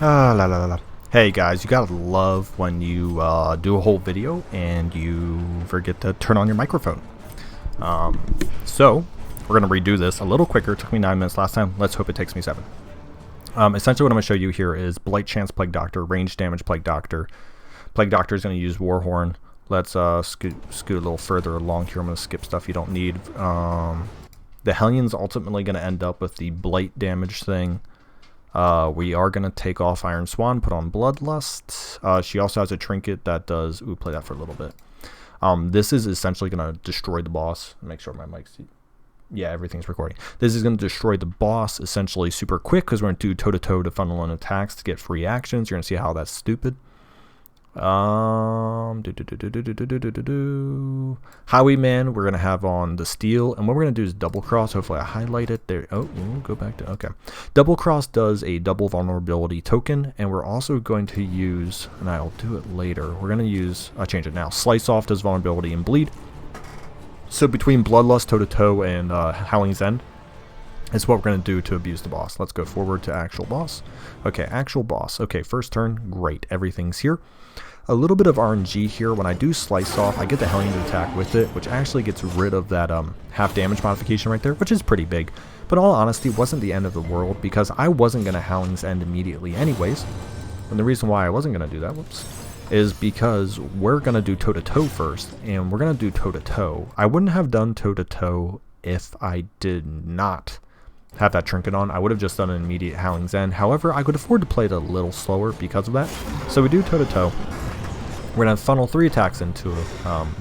La la la la. Hey guys, you gotta love when you do a whole video and you forget to turn on your microphone. So we're gonna redo this a little quicker. It took me 9 minutes last time. Let's hope it takes me 7. Essentially what I'm gonna show you here is Blight Chance Plague Doctor, Range Damage Plague Doctor. Plague Doctor is gonna use Warhorn. Let's scoot a little further along here. I'm gonna skip stuff you don't need. The Hellion's ultimately gonna end up with the Blight damage thing. We are going to take off Iron Swan, put on Bloodlust. She also has a trinket that does... Ooh, play that for a little bit. This is essentially going to destroy the boss. Make sure my mic's... Yeah, everything's recording. This is going to destroy the boss essentially super quick because we're going to do toe-to-toe to funnel in attacks to get free actions. You're going to see how that's stupid. Highwayman, we're gonna have on the steel, and what we're gonna do is double cross. Hopefully I highlight it there. Oh, go back to okay. Double cross does a double vulnerability token, and we're also going to use, and I'll do it later. We're gonna use, I'll change it now. Slice off does vulnerability and bleed. So between Bloodlust, toe-to-toe, and Howling's End is what we're gonna do to abuse the boss. Let's go forward to actual boss. Okay, actual boss. Okay, first turn, great, everything's here. A little bit of RNG here. When I do slice off, I get the Hellion to attack with it, which actually gets rid of that half damage modification right there, which is pretty big. But in all honesty, wasn't the end of the world because I wasn't going to Howling's End immediately anyways. And the reason why I wasn't going to do that, whoops, is because we're going to do toe-to-toe first, and we're going to do toe-to-toe. I wouldn't have done toe-to-toe if I did not have that trinket on. I would have just done an immediate Howling's End. However, I could afford to play it a little slower because of that. So we do toe-to-toe. We're going to funnel 3 attacks into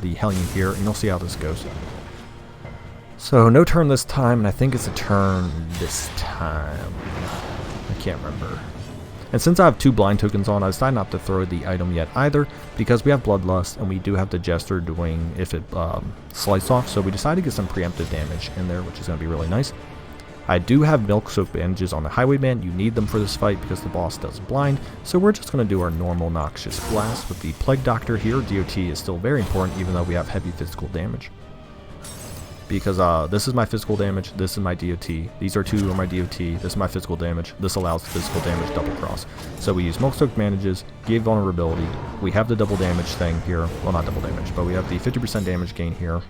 the Hellion here, and you'll see how this goes. So, no turn this time, and I think it's a turn this time. I can't remember. And since I have 2 blind tokens on, I decided not to throw the item yet either, because we have Bloodlust, and we do have the Jester doing if it slice off, so we decided to get some preemptive damage in there, which is going to be really nice. I do have Milk Soak bandages on the Highwayman. You need them for this fight because the boss does blind. So we're just going to do our normal Noxious Blast with the Plague Doctor here. DOT is still very important even though we have heavy physical damage. Because this is my physical damage, this is my DOT. These are 2 of my DOT, this is my physical damage. This allows the physical damage double cross. So we use Milk Soak bandages, give vulnerability. We have the double damage thing here. Well, not double damage, but we have the 50% damage gain here.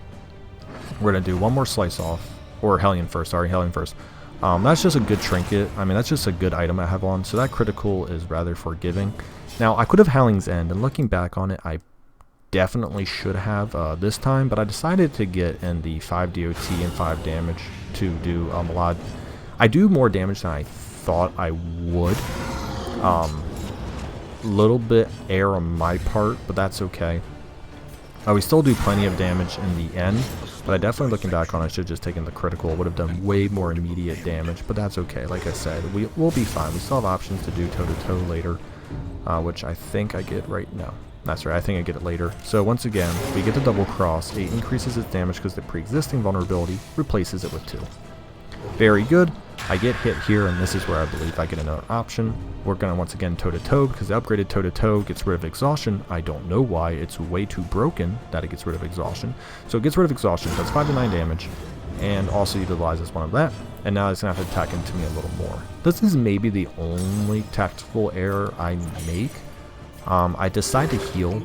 We're going to do one more slice off. Or Hellion first, sorry, Hellion first. That's just a good trinket. I mean, that's just a good item I have on, so that critical is rather forgiving. Now, I could have Howling's End, and looking back on it, I definitely should have this time, but I decided to get in the 5 DOT and 5 damage to do a lot. I do more damage than I thought I would. Little bit air on my part, but that's okay. We still do plenty of damage in the end, but I definitely, looking back on it, I should have just taken the critical. Would have done way more immediate damage, but that's okay. Like I said, we'll be fine. We still have options to do toe-to-toe later, which I think I get right now. That's right, I think I get it later. So once again, we get the double cross. 8 increases its damage because the pre-existing vulnerability replaces it with 2. Very good. I get hit here, and this is where I believe I get another option. We're going to once again toe-to-toe, because the upgraded toe-to-toe gets rid of exhaustion. I don't know why. It's way too broken that it gets rid of exhaustion. So it gets rid of exhaustion, does 5 to 9 damage, and also utilizes one of that. And now it's going to have to attack into me a little more. This is maybe the only tactical error I make. I decide to heal.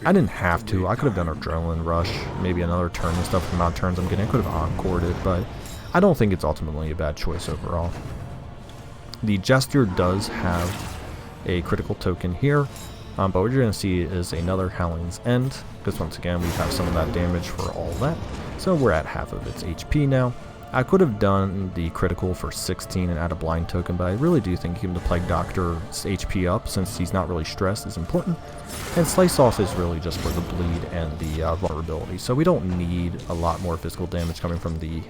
I didn't have to. I could have done Adrenaline Rush, maybe another turn and stuff. The amount of turns I'm getting, I could have encored it, but I don't think it's ultimately a bad choice overall. The Jester does have a critical token here, but what you're going to see is another Howling's End, because once again we have some of that damage for all that. So we're at half of its HP now. I could have done the critical for 16 and add a blind token, but I really do think giving the Plague Doctor's HP up, since he's not really stressed, is important. And Slice Off is really just for the bleed and the vulnerability, so we don't need a lot more physical damage coming from the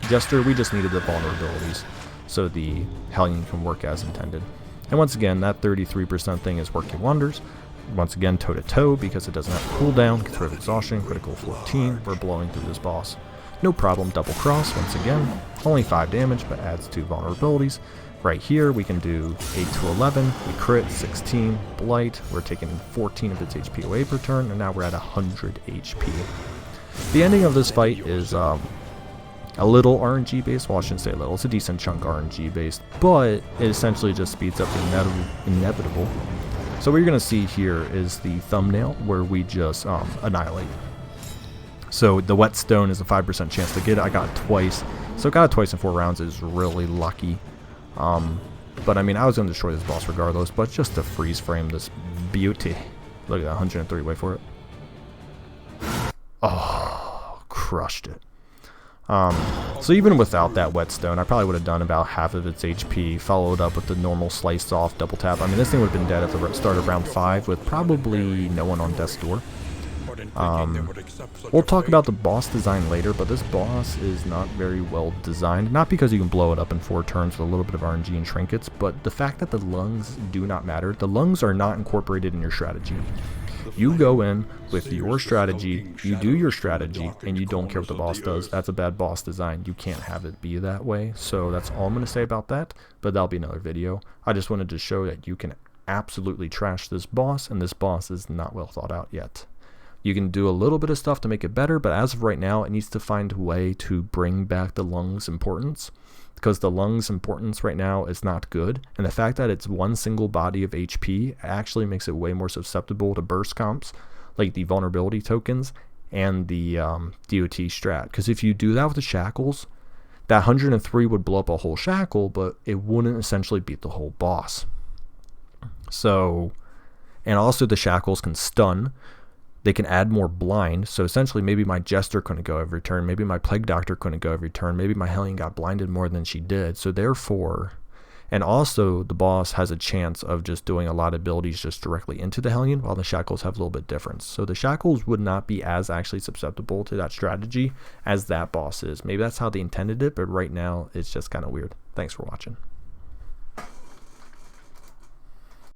Jester. We just needed the vulnerabilities so the Hellion can work as intended. And once again, that 33% thing is working wonders. Once again, toe-to-toe, because it doesn't have a cooldown, gets rid of exhaustion, critical 14, we're blowing through this boss. No problem, double cross, once again, only 5 damage, but adds 2 vulnerabilities. Right here, we can do 8 to 11, we crit, 16, blight, we're taking 14 of its HP away per turn, and now we're at 100 HP. The ending of this fight is a little RNG based. Well, I shouldn't say a little, it's a decent chunk RNG based, but it essentially just speeds up the inevitable. So what you're going to see here is the thumbnail where we just annihilate. So the whetstone is a 5% chance to get it. I got it twice. So got it twice in 4 rounds is really lucky. But I mean, I was going to destroy this boss regardless, but just to freeze frame this beauty. Look at that, 103, wait for it. Oh, crushed it. So even without that whetstone, I probably would have done about half of its HP, followed up with the normal slice off double tap. I mean, this thing would have been dead at the start of round 5 with probably no one on death's door. We'll talk about the boss design later, but this boss is not very well designed. Not because you can blow it up in 4 turns with a little bit of RNG and trinkets, but the fact that the lungs do not matter. The lungs are not incorporated in your strategy. You go in with your strategy, you do your strategy, and you don't care what the boss does. That's a bad boss design. You can't have it be that way. So that's all I'm going to say about that, but that'll be another video. I just wanted to show that you can absolutely trash this boss, and this boss is not well thought out yet. You can do a little bit of stuff to make it better, but as of right now, it needs to find a way to bring back the lungs importance, because the lungs importance right now is not good, and the fact that it's one single body of HP actually makes it way more susceptible to burst comps, like the vulnerability tokens and the DOT strat. Because if you do that with the shackles, that 103 would blow up a whole shackle, but it wouldn't essentially beat the whole boss. So, and also the shackles can stun. They can add more blind, so essentially maybe my Jester couldn't go every turn, maybe my Plague Doctor couldn't go every turn, maybe my Hellion got blinded more than she did, so therefore, and also the boss has a chance of just doing a lot of abilities just directly into the Hellion, while the Shackles have a little bit difference. So the Shackles would not be as actually susceptible to that strategy as that boss is. Maybe that's how they intended it, but right now it's just kind of weird. Thanks for watching.